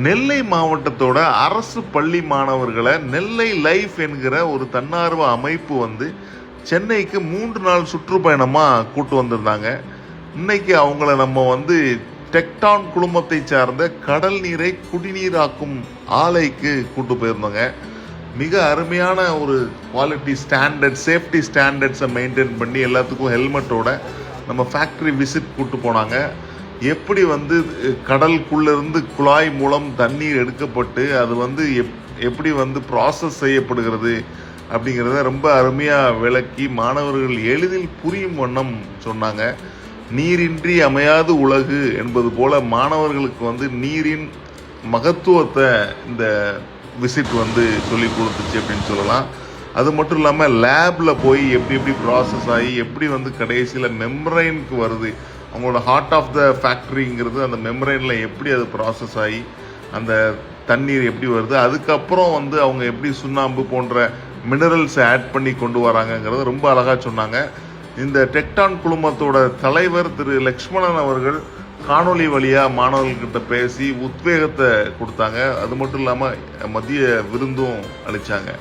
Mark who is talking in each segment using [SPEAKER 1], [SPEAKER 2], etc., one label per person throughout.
[SPEAKER 1] நெல்லை மாவட்டத்தோட அரசு பள்ளி மாணவர்களை நெல்லை லைஃப் என்கிற ஒரு தன்னார்வ அமைப்பு சென்னைக்கு 3 நாள் சுற்றுப்பயணமாக கூட்டு வந்திருந்தாங்க. இன்னைக்கு அவங்கள நம்ம டெக்டான் குழுமத்தை சார்ந்த கடல் நீரை குடிநீராக்கும் ஆலைக்கு கூட்டு போயிருந்தோங்க. மிக அருமையான ஒரு குவாலிட்டி ஸ்டாண்டர்ட், சேஃப்டி ஸ்டாண்டர்ட்ஸை மெயின்டைன் பண்ணி எல்லாத்துக்கும் ஹெல்மெட்டோட நம்ம ஃபேக்ட்ரி விசிட் கூட்டு போனாங்க. எப்படி கடலுக்குள்ளேருந்து குழாய் மூலம் தண்ணீர் எடுக்கப்பட்டு அது எப்படி ப்ராசஸ் செய்யப்படுகிறது அப்படிங்கிறத ரொம்ப அருமையாக விளக்கி மாணவர்கள் எளிதில் புரியும் வண்ணம் சொன்னாங்க. நீரின்றி அமையாது உலகு என்பது போல மாணவர்களுக்கு நீரின் மகத்துவத்தை இந்த விசிட் சொல்லி கொடுத்துச்சு அப்படின்னு சொல்லலாம். அது மட்டும் இல்லாமல் லேபில் போய் எப்படி ப்ராசஸ் ஆகி எப்படி கடைசியில் மெம்பரைனுக்கு வருது, அவங்களோட ஹார்ட் ஆஃப் த ஃபேக்ட்ரிங்கிறது அந்த மெம்பரைனில் எப்படி அது ப்ராசஸ் ஆகி அந்த தண்ணீர் எப்படி வருது, அதுக்கப்புறம் அவங்க எப்படி சுண்ணாம்பு போன்ற மினரல்ஸை ஆட் பண்ணி கொண்டு வராங்கங்கிறத ரொம்ப அழகாக சொன்னாங்க. இந்த டெக்டான் குழுமத்தோட தலைவர் திரு லக்ஷ்மணன் அவர்கள் காணொலி வழியாக மாணவர்கள்கிட்ட பேசி உத்வேகத்தை கொடுத்தாங்க. அது மட்டும் இல்லாமல் மதிய விருந்தும் அளித்தாங்க.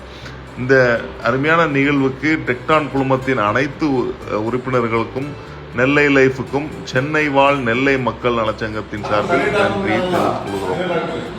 [SPEAKER 1] இந்த அருமையான நிகழ்வுக்கு டெக்டான் குழுமத்தின் அனைத்து உறுப்பினர்களுக்கும் நெல்லை லைஃபுக்கும் சென்னை வாழ் நெல்லை மக்கள் நலச்சங்கத்தின் சார்பில் நன்றி தெரிவித்துக் கொள்கிறோம்.